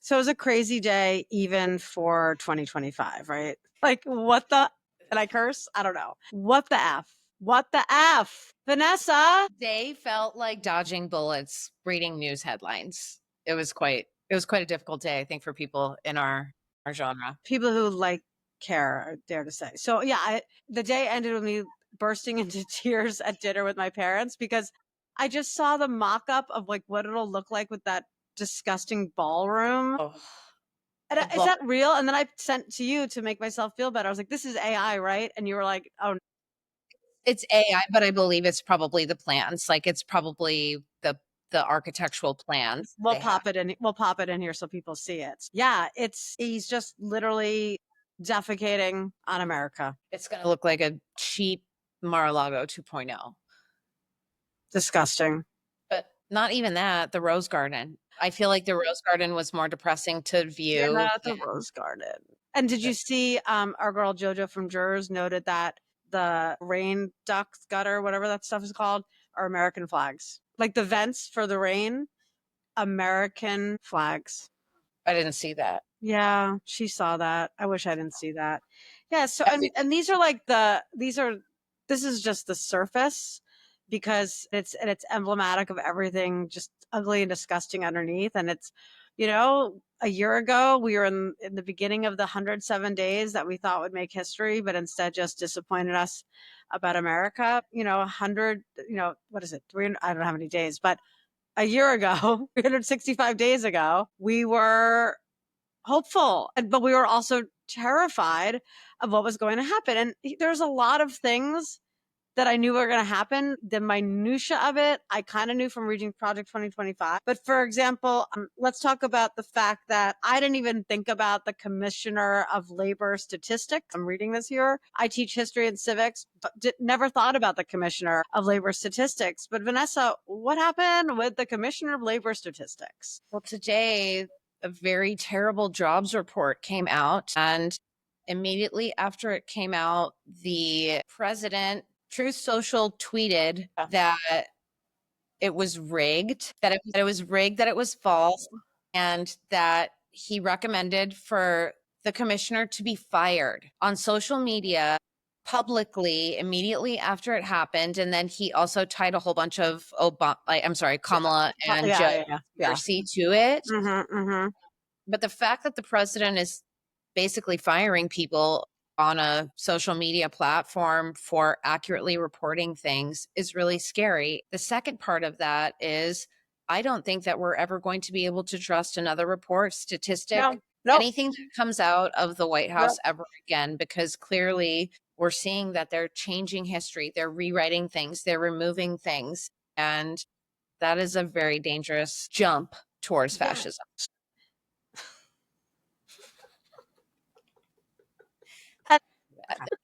So it was a crazy day, even for 2025, right? Like, what the? Did I curse? I don't know. What the F? What the F? Vanessa? They felt like dodging bullets reading news headlines. It was quite a difficult day, I think, for people in our genre. People who like care, I dare to say. So, yeah, the day ended with me bursting into tears at dinner with my parents because I just saw the mock up of like what it'll look like with that disgusting ballroom. Oh, And the is ball that real? And then I sent to you to make myself feel better. I was like, this is AI, right? And you were like, oh, it's AI, but I believe it's probably the plans. Like, it's probably the architectural plans we'll they have. pop it in. We'll pop it in here so people see it. Yeah, he's just literally defecating on America. It's gonna look like a cheap Mar-a-Lago 2.0. Disgusting. But not even that, the Rose Garden. I feel like the Rose Garden was more depressing to view Yeah, than the Rose Garden. And did you the see our girl JoJo from Jurors noted that the rain ducts, gutter, whatever that stuff is called, are American flags. Like the vents for the rain, American flags. I didn't see that. Yeah, she saw that. I wish I didn't see that. Yeah, so Everything. and this is just the surface because it's emblematic of everything just ugly and disgusting underneath. And it's, a year ago we were in the beginning of the 107 days that we thought would make history, but instead just disappointed us about America. 100, what is it? 300, I don't know how many days, but a year ago, 365 days ago, we were hopeful, but we were also terrified of what was going to happen. And there's a lot of things that I knew were going to happen. The minutia of it, I kind of knew from reading Project 2025. But for example, let's talk about the fact that I didn't even think about the Commissioner of Labor Statistics. I'm reading this here. I teach history and civics, but never thought about the Commissioner of Labor Statistics. But Vanessa, what happened with the Commissioner of Labor Statistics? Well, today, a very terrible jobs report came out. And immediately after it came out, the president, Truth Social, tweeted that it was rigged, that it was false, and that he recommended for the commissioner to be fired on social media publicly immediately after it happened. And then he also tied a whole bunch of Kamala and Yeah, Joe yeah, yeah, yeah. conspiracy to it. Mm-hmm. But the fact that the president is basically firing people on a social media platform for accurately reporting things is really scary. The second part of that is I don't think that we're ever going to be able to trust another report, statistic, No, no, anything that comes out of the White no. House ever again, because clearly we're seeing that they're changing history, they're rewriting things, they're removing things. And that is a very dangerous jump towards Yeah. fascism.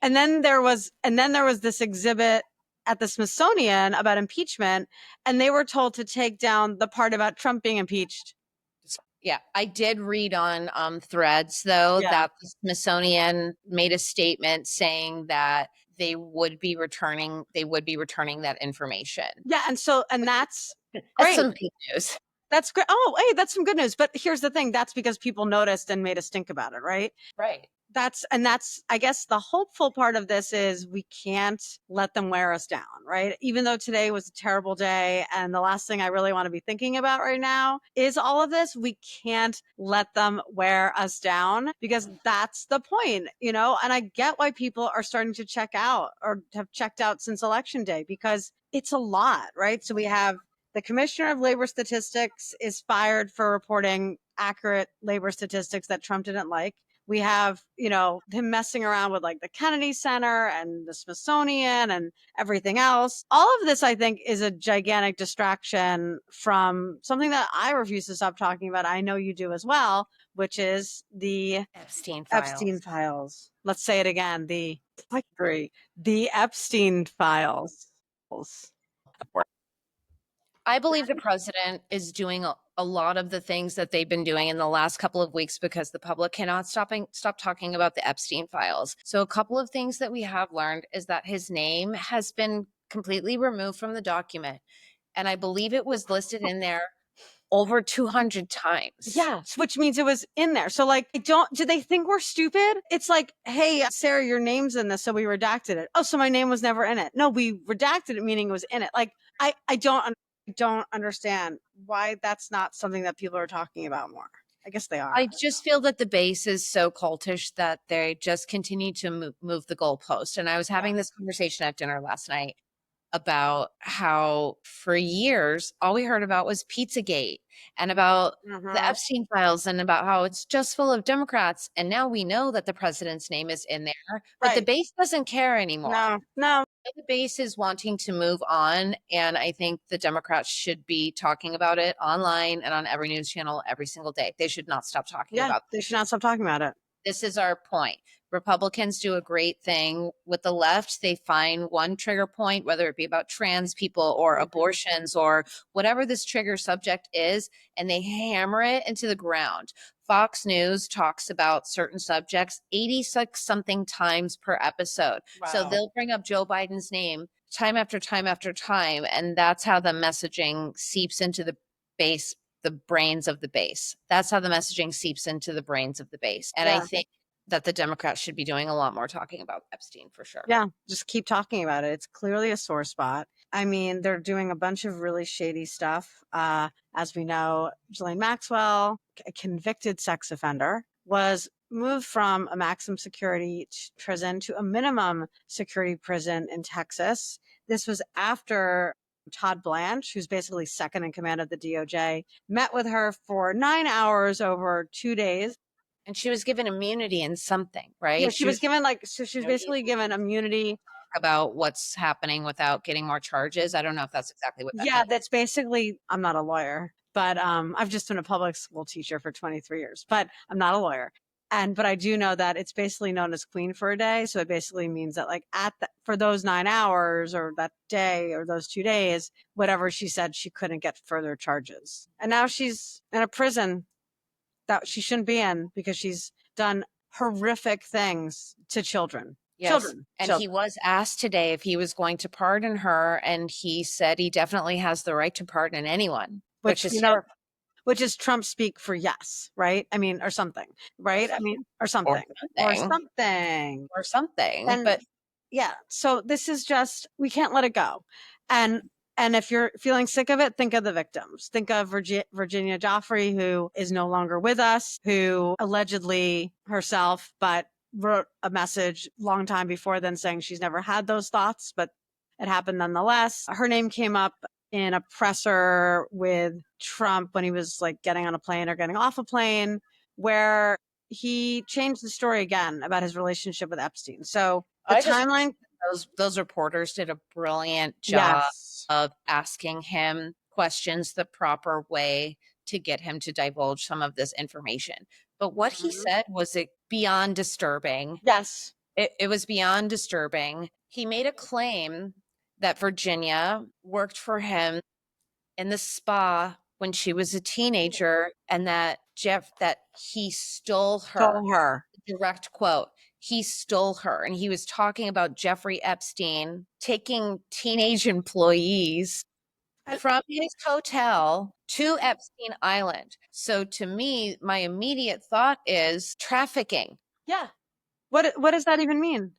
And then there was this exhibit at the Smithsonian about impeachment, and they were told to take down the part about Trump being impeached. Yeah, I did read on Threads though Yeah. that the Smithsonian made a statement saying that they would be returning that information. Yeah, and that's That's great. some good news. That's great. Oh, hey, that's some good news. But here's the thing, that's because people noticed and made us think about it, right? Right. That's I guess the hopeful part of this is we can't let them wear us down, right? Even though today was a terrible day and the last thing I really want to be thinking about right now is all of this, we can't let them wear us down because that's the point, and I get why people are starting to check out or have checked out since election day because it's a lot, right? So we have the Commissioner of Labor Statistics is fired for reporting accurate labor statistics that Trump didn't like. We have, him messing around with like the Kennedy Center and the Smithsonian and everything else. All of this, I think, is a gigantic distraction from something that I refuse to stop talking about. I know you do as well, which is the Epstein Epstein files. files. Let's say it again. I agree. The Epstein files. I believe the president is doing a lot of the things that they've been doing in the last couple of weeks because the public cannot stop talking about the Epstein files. So a couple of things that we have learned is that his name has been completely removed from the document. And I believe it was listed in there over 200 times. Yes, which means it was in there. So like, do they think we're stupid? It's like, hey, Sarah, your name's in this, so we redacted it. Oh, so my name was never in it. No, we redacted it, meaning it was in it. Like, I don't understand why that's not something that people are talking about more. I guess they are. I just feel that the base is so cultish that they just continue to move the goalpost. And I was Yeah. having this conversation at dinner last night about how for years all we heard about was Pizzagate and about the Hmm. Epstein files and about how it's just full of Democrats. And now we know that the president's name is in there, but the Right. base doesn't care anymore. No, no. The base is wanting to move on. And I think the Democrats should be talking about it online and on every news channel every single day. They should not stop talking Yeah, about they should not stop talking about it. this is our point. Republicans do a great thing with the left. They find one trigger point, whether it be about trans people or abortions or whatever this trigger subject is, and they hammer it into the ground. Fox News talks about certain subjects 86 something times per episode. So Wow. they'll bring up Joe Biden's name time after time after time. And that's how the messaging seeps into base the brains of the base. That's how the messaging seeps into the brains of the base. And I Yeah. think that the Democrats should be doing a lot more talking about Epstein for sure. Yeah, just keep talking about it. It's clearly a sore spot. I mean, they're doing a bunch of really shady stuff. As we know, Ghislaine Maxwell, a convicted sex offender, was moved from a maximum security prison to a minimum security prison in Texas. This was after Todd Blanche, who's basically second in command of the DOJ, met with her for 9 hours over 2 days. And she was given immunity in something, Yeah, right? she She was was given like, so she was immunity basically given immunity. about what's happening without getting more charges. I don't know if that's exactly what that Yeah, means. that's basically, I'm not a lawyer, but I've just been a public school teacher for 23 years, but I'm not a lawyer. But I do know that it's basically known as queen for a day. So it basically means that like for those 9 hours or that day or those 2 days, whatever she said, she couldn't get further charges. And now she's in a prison that she shouldn't be in because she's done horrific things to children. Yes. Children, And he children. was asked today if he was going to pardon her. And he said he definitely has the right to pardon anyone, which Which, is you know, which is Trump speak for yes, right? I mean, or something, or right? I something, mean, or or something, or something, something. or something. And But yeah, so this is just, we can't let it go. And if you're feeling sick of it, think of the victims. Think of Virginia Joffrey, who is no longer with us, who allegedly herself, but wrote a message long time before then saying she's never had those thoughts, but it happened nonetheless. Her name came up in a presser with Trump when he was like getting on a plane or getting off a plane, where he changed the story again about his relationship with Epstein. So the I just timeline, those reporters did a brilliant job yes. of asking him questions the proper way to get him to divulge some of this information. But what he Mhm. said was beyond disturbing. Yes. It was beyond disturbing. He made a claim that Virginia worked for him in the spa when she was a teenager and that he stole her. Stole her. Direct quote. He stole her. And he was talking about Jeffrey Epstein taking teenage employees And from his hotel to Epstein Island. So to me, my immediate thought is trafficking. yeah. What does that even mean?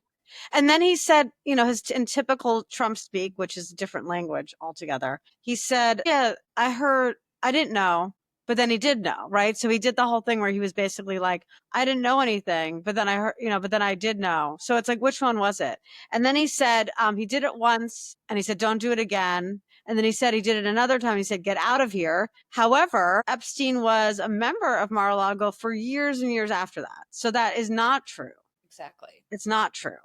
And then he said, you know, his in typical Trump speak, which is a different language altogether. He said, "Yeah, I heard, I didn't know, but then he did know, right?" So he did the whole thing where he was basically like, "I didn't know anything, but then I heard, you know, but then I did know." So it's like, which one was it? And then he said, he did it once, and he said, "Don't do it again." And then he said he did it another time. He said, "Get out of here." However, Epstein was a member of Mar-a-Lago for years and years after that. So that is not true. Exactly. It's not true.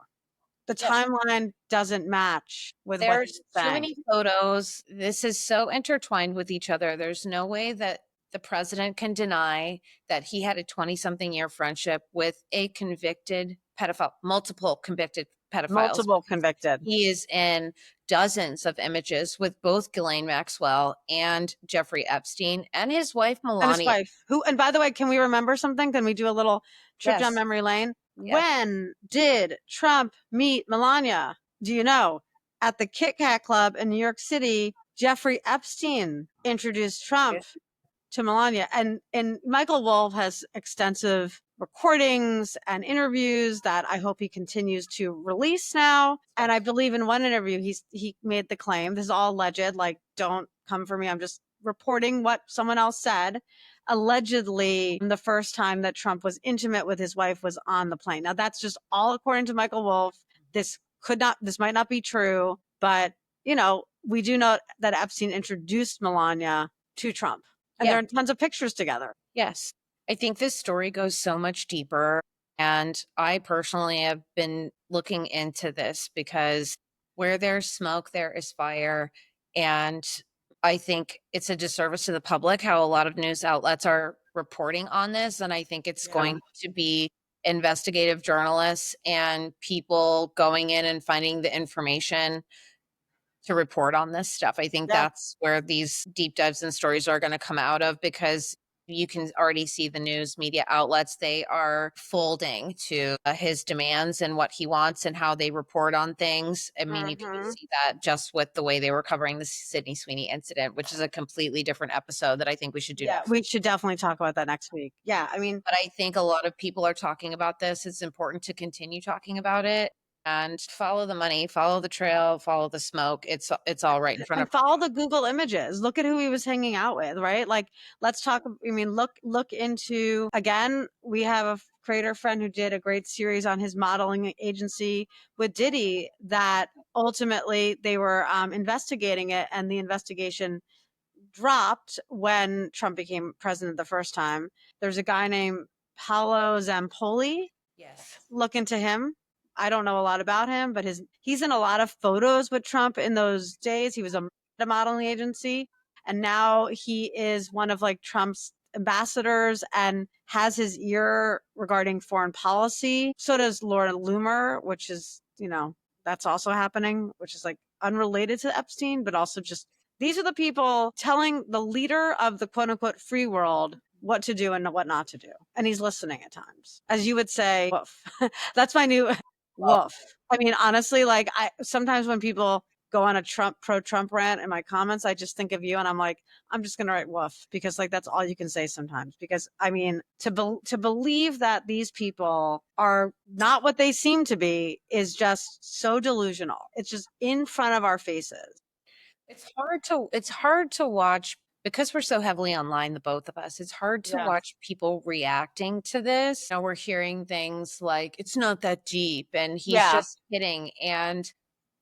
The Yes. timeline doesn't match with what he's There's too saying. many photos. This is so intertwined with each other. There's no way that the president can deny that he had a 20 something year friendship with a convicted pedophile, multiple convicted pedophiles. Multiple convicted. He is in dozens of images with both Ghislaine Maxwell and Jeffrey Epstein and his wife, And his Melania. wife, who, and by the way, can we remember something? Can we do a little trip down Yes. memory lane? Yes. When did Trump meet Melania? Do you know? At the Kit Kat Club in New York City, Jeffrey Epstein introduced Trump to Melania. And Michael Wolff has extensive recordings and interviews that I hope he continues to release now. And I believe in one interview he made the claim, this is all alleged, like don't come for me, I'm just reporting what someone else said. Allegedly, the first time that Trump was intimate with his wife was on the plane. Now that's just all according to Michael Wolff. This might not be true, but we do know that Epstein introduced Melania to Trump, and there Yeah. are tons of pictures together. Yes. I think this story goes so much deeper. And I personally have been looking into this because where there's smoke, there is fire. And I think it's a disservice to the public how a lot of news outlets are reporting on this. And I think it's Yeah. going to be investigative journalists and people going in and finding the information to report on this stuff. I think Yeah. that's where these deep dives and stories are going to come out of, because you can already see the news media outlets, they are folding to his demands and what he wants and how they report on things. I mean, you can see that just with the way they were covering the Sydney Sweeney incident, which is a completely different episode that I think we should do next. We should definitely talk about that next week. Yeah, I mean, but I think a lot of people are talking about this. It's important to continue talking about it and follow the money, follow the trail, follow the smoke. It's all right in front and of. follow the Google images. Look at who he was hanging out with, right? Like, let's talk. I mean, look into, again, we have a creator friend who did a great series on his modeling agency with Diddy that ultimately they were investigating it, and the investigation dropped when Trump became president the first time. There's a guy named Paolo Zampoli. Yes. Look into him. I don't know a lot about him, but he's in a lot of photos with Trump in those days. He was a modeling agency, and now he is one of like Trump's ambassadors and has his ear regarding foreign policy. So does Laura Loomer, which is, that's also happening, which is like unrelated to Epstein, but also just these are the people telling the leader of the quote unquote free world what to do and what not to do. And he's listening at times. As you would say, woof. That's my new woof. I mean, honestly, like I sometimes when people go on a pro Trump rant in my comments, I just think of you and I'm like, I'm just going to write woof, because like that's all you can say sometimes. Because I mean, to believe that these people are not what they seem to be is just so delusional. It's just in front of our faces. It's hard to watch because we're so heavily online, the both of us. It's hard to Yeah. watch people reacting to this. We're hearing things like it's not that deep and he's Yeah. just kidding. And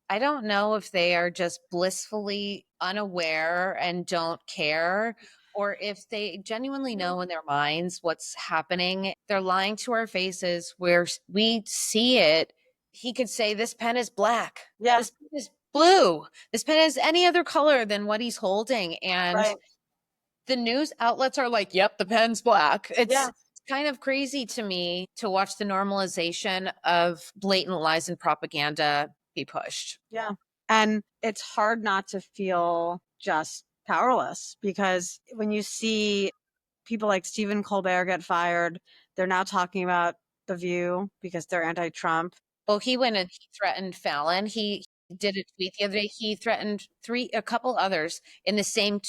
I don't know if they are just blissfully unaware and don't care, or if they genuinely know in their minds what's happening. They're lying to our faces where we see it. He could say, this pen is black. Yeah. This pen is blue. This pen is any other color than what he's holding. And Right. the news outlets are like, yep, the pen's black. Yeah. It's kind of crazy to me to watch the normalization of blatant lies and propaganda be pushed. Yeah. And it's hard not to feel just powerless, because when you see people like Stephen Colbert get fired, they're now talking about The View because they're anti-Trump. Well, he went and he threatened Fallon. He did a tweet the other day. He threatened a couple others in the same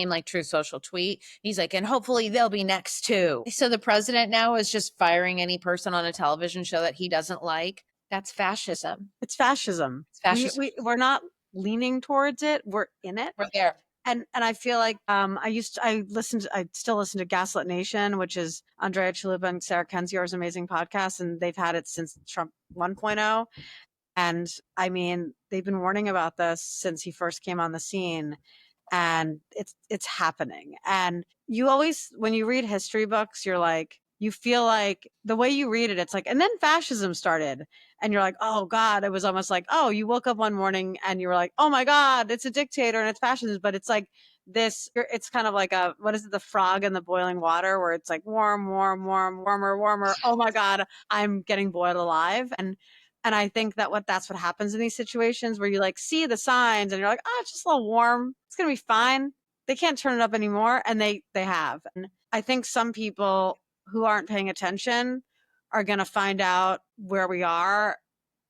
like True Social tweet. He's like, and hopefully they'll be next too. So the president now is just firing any person on a television show that he doesn't like. That's fascism. It's fascism. It's fascism. We're not leaning towards it. We're in it. We're there. And I feel like I still listen to Gaslit Nation, which is Andrea Chalupa and Sarah Kendzior's amazing podcast, and they've had it since Trump 1.0. And I mean, they've been warning about this since he first came on the scene, and it's happening. And you always, when you read history books, you're like, you feel like the way you read it, it's like, and then fascism started, and you're like, oh God, it was almost like, oh, you woke up one morning and you were like, oh my God, it's a dictator and it's fascism, but it's like this, it's kind of like what is it, the frog in the boiling water, where it's like warm, warm, warm, warmer, warmer. Oh my God, I'm getting boiled alive. And I think that's what happens in these situations where you like see the signs and you're like, oh, it's just a little warm. It's going to be fine. They can't turn it up anymore. And they have. And I think some people who aren't paying attention are going to find out where we are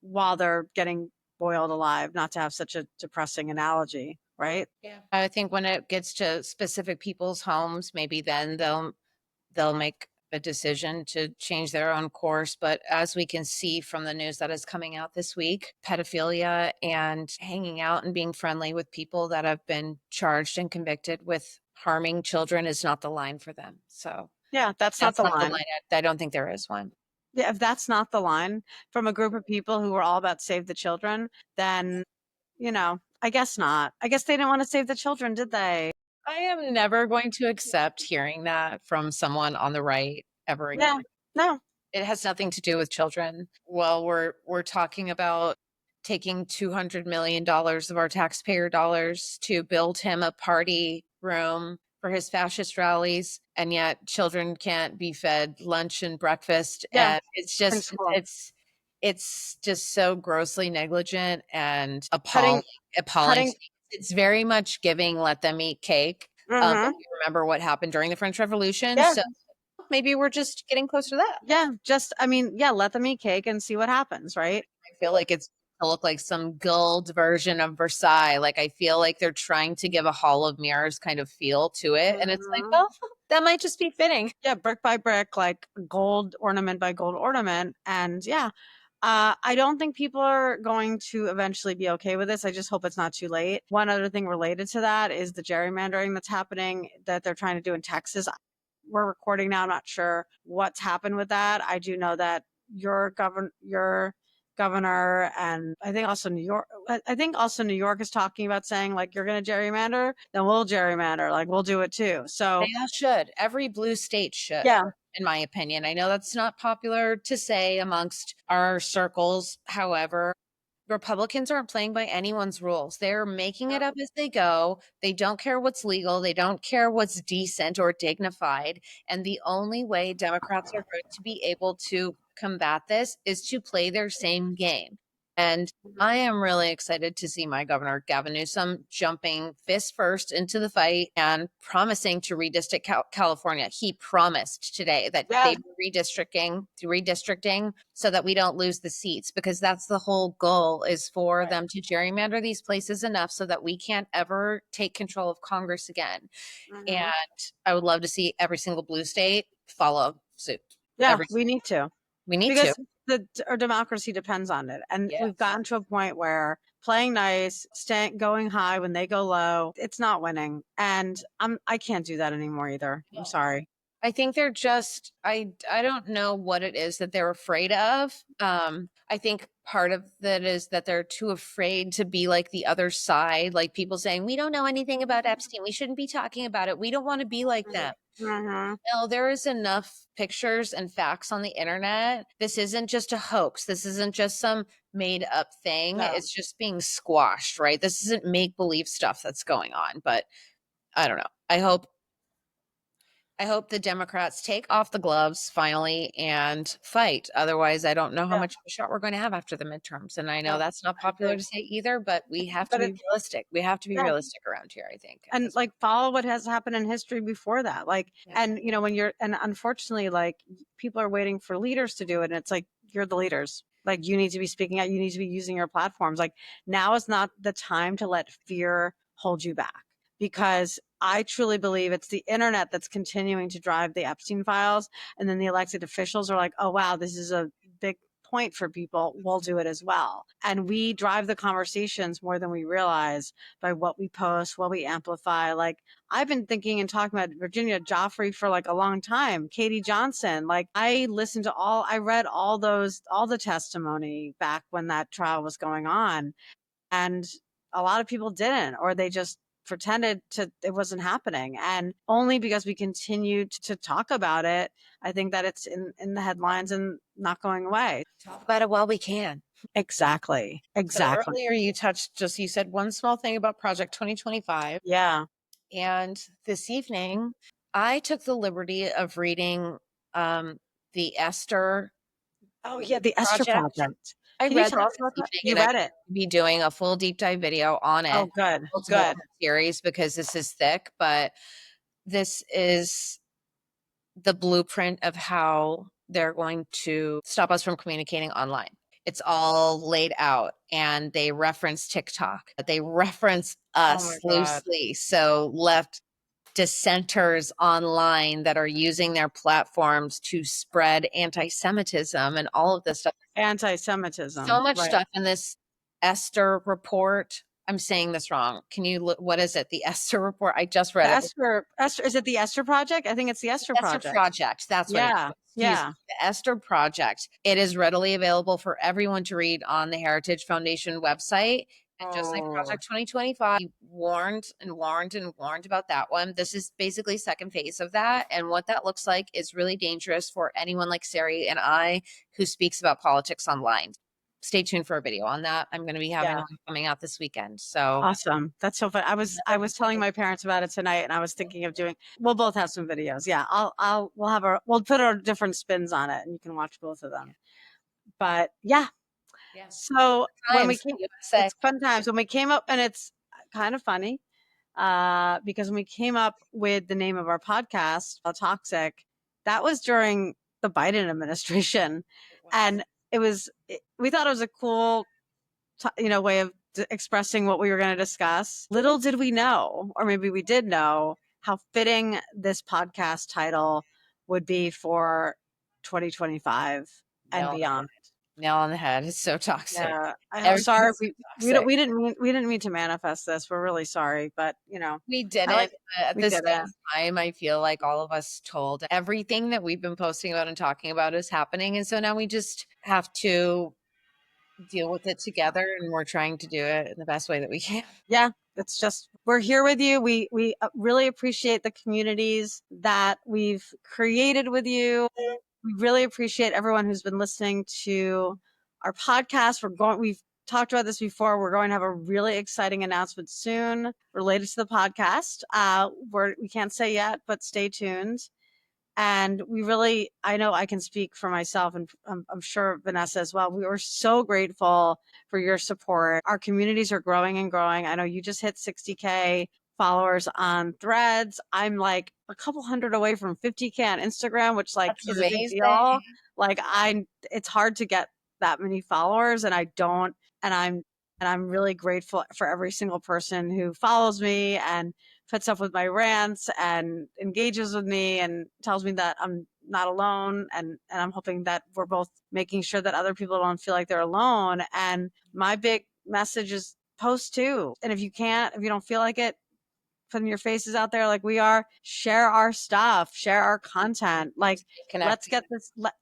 while they're getting boiled alive, not to have such a depressing analogy. right? Yeah. I think when it gets to specific people's homes, maybe then they'll make a decision to change their own course. But as we can see from the news that is coming out this week, pedophilia and hanging out and being friendly with people that have been charged and convicted with harming children is not the line for them. So Yeah, that's not that's the not the line. line. I don't think there is one. Yeah, if that's not the line from a group of people who were all about save the children, then, I guess not. I guess they didn't want to save the children, did they? I am never going to accept hearing that from someone on the right ever again. Yeah. No. It has nothing to do with children. Well, we're talking about taking $200 million of our taxpayer dollars to build him a party room for his fascist rallies, and yet children can't be fed lunch and breakfast, Yeah. and it's In just school. it's just so grossly negligent and Cutting appalling. cutting It's very much giving let them eat cake. If Mhm. you remember what happened during the French Revolution, Yeah. so maybe we're just getting closer to that. Yeah, just I mean, yeah, let them eat cake and see what happens, right? I feel like it's to look like some gold version of Versailles. Like I feel like they're trying to give a Hall of Mirrors kind of feel to it. And it's like, Mhm. well, that might just be fitting. Yeah, brick by brick, like gold ornament by gold ornament. And yeah, I don't think people are going to eventually be okay with this. I just hope it's not too late. One other thing related to that is the gerrymandering that's happening that they're trying to do in Texas. We're recording now. I'm not sure what's happened with that. I do know that your governor, and I think also New York. I think also New York is talking about saying like you're going to gerrymander, then we'll gerrymander, like we'll do it too. They So all should. Every blue state should, yeah. in my opinion. I know that's not popular to say amongst our circles. However, Republicans aren't playing by anyone's rules. They're making it up as they go. They don't care what's legal. They don't care what's decent or dignified. And the only way Democrats are going to be able to combat this is to play their same game. And I am really excited to see my governor, Gavin Newsom, jumping fist first into the fight and promising to redistrict California. He promised today that Yeah. they'd be redistricting so that we don't lose the seats, because that's the whole goal, is for Right. them to gerrymander these places enough so that we can't ever take control of Congress again. And Mhm. I would love to see every single blue state follow suit. Yeah, Every we need to. We need to. Because our democracy depends on it. And we've Yes. gotten to a point where playing nice, staying going high when they go low, it's not winning. And I can't do that anymore either. I'm sorry. I think they're just I don't know what it is that they're afraid of. I think part of that is that they're too afraid to be like the other side, like people saying we don't know anything about Epstein. We shouldn't be talking about it. We don't want to be like them. Mm-hmm. No, there is enough pictures and facts on the internet. This isn't just a hoax. This isn't just some made up thing. No. It's just being squashed, right? This isn't make believe stuff that's going on, but I don't know. I hope the Democrats take off the gloves finally and fight. Otherwise, I don't know how Yeah. much of a shot we're going to have after the midterms. And I know No, that's not I popular agree. to say either, but we have to But be it's realistic. We have to be yeah. realistic around here, I think, at And this like follow what has happened in history before that. Like, point. and when you're, and unfortunately, like people are waiting for leaders to do it. And it's like, you're the leaders. Like you need to be speaking out. You need to be using your platforms. Like now is not the time to let fear hold you back, because I truly believe it's the internet that's continuing to drive the Epstein files. And then the elected officials are like, oh, wow, this is a big point for people. We'll do it as well. And we drive the conversations more than we realize by what we post, what we amplify. Like I've been thinking and talking about Virginia Joffrey for like a long time, Katie Johnson. Like I read all the testimony back when that trial was going on. And a lot of people didn't, or they just pretended to it wasn't happening. And only because we continue to talk about it, I think that it's in the headlines and not going away. Talk about it while we can. Exactly. So Exactly. earlier you said one small thing about Project 2025. Yeah. And this evening, I took the liberty of reading um, the Esther Oh yeah, the Esther Project. Project. I Can you read tell that us this about that? evening, You and I'm read going it. to be doing a full deep dive video on Oh, it, good. multiple Good. series, because this is thick, but this is the blueprint of how they're going to stop us from communicating online. It's all laid out, and they reference TikTok. They reference Oh my us God. loosely. So left dissenters online that are using their platforms to spread anti-Semitism and all of this stuff. So Anti-Semitism. much Right. stuff in this Esther report. I'm saying this wrong. Can you look? What is it? The Esther report. I just The read it. Esther, is it the Esther Project? I think it's the Esther Esther Project. Project. That's what it Yeah. is. Excuse Yeah. me. The Esther Project. It is readily available for everyone to read on the Heritage Foundation website. And just like Oh, Project 2025, we warned and warned and warned about that one. This is basically second phase of that. And what that looks like is really dangerous for anyone like Sari and I who speaks about politics online. Stay tuned for a video on that. I'm going to be having yeah. one coming out this weekend. So Awesome. That's so fun. I was telling my parents about it tonight, and I was thinking of doing, we'll both have some videos. Yeah. We'll put our different spins on it and you can watch both of them. But yeah. yeah, So when we times came, USA. it's fun times when we came up, and it's kind of funny because when we came up with the name of our podcast, Toxic, that was during the Biden administration. It was. And we thought it was a cool, way of expressing what we were going to discuss. Little did we know, or maybe we did know, how fitting this podcast title would be for 2025 and Nail on the beyond. head. Nail on the head. It's so toxic. Yeah, I'm Everything sorry. is We don't toxic. we didn't mean to manifest this. We're really sorry, but We I like didn't. At we the did same it. time, I feel like all of us told everything that we've been posting about and talking about is happening. And so now we just have to deal with it together. And we're trying to do it in the best way that we can. Yeah, it's just we're here with you. We really appreciate the communities that we've created with you. We really appreciate everyone who's been listening to our podcast. We've talked about this before. We're going to have a really exciting announcement soon related to the podcast. We can't say yet, but stay tuned. And I know I can speak for myself, and I'm sure Vanessa as well. We were so grateful for your support. Our communities are growing and growing. I know you just hit 60K followers on Threads. I'm like a couple hundred away from 50K on Instagram, which like That's is a big amazing. deal. Like it's hard to get that many followers, and I don't, and I'm really grateful for every single person who follows me and puts up with my rants and engages with me and tells me that I'm not alone, and I'm hoping that we're both making sure that other people don't feel like they're alone. And my big message is post too. And if you don't feel like it, putting your faces out there like we are, share our stuff, share our content. Like Connect.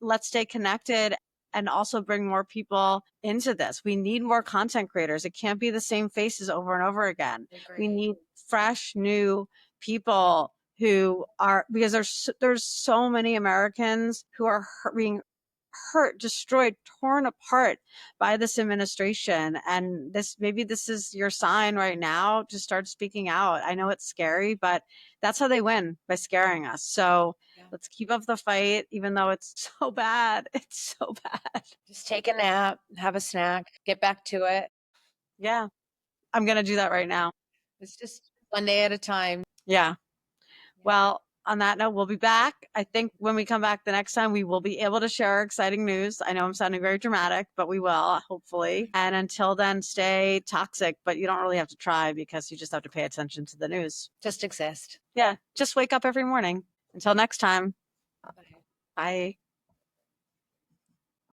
let's stay connected and also bring more people into this. We need more content creators. It can't be the same faces over and over again. We Agree. need fresh new people who are, because there's so many Americans who are being hurt, destroyed, torn apart by this administration. And this is your sign right now to start speaking out. I know it's scary, but that's how they win, by scaring us. So Yeah. let's keep up the fight, even though it's so bad. It's so bad. Just take a nap, have a snack, get back to it. Yeah, I'm going to do that right now. It's just one day at a time. Yeah. Yeah. Well, on that note, we'll be back. I think when we come back the next time, we will be able to share our exciting news. I know I'm sounding very dramatic, but we will, hopefully. And until then, stay toxic, but you don't really have to try because you just have to pay attention to the news. Just exist. Yeah, just wake up every morning. Until next time, Bye. bye.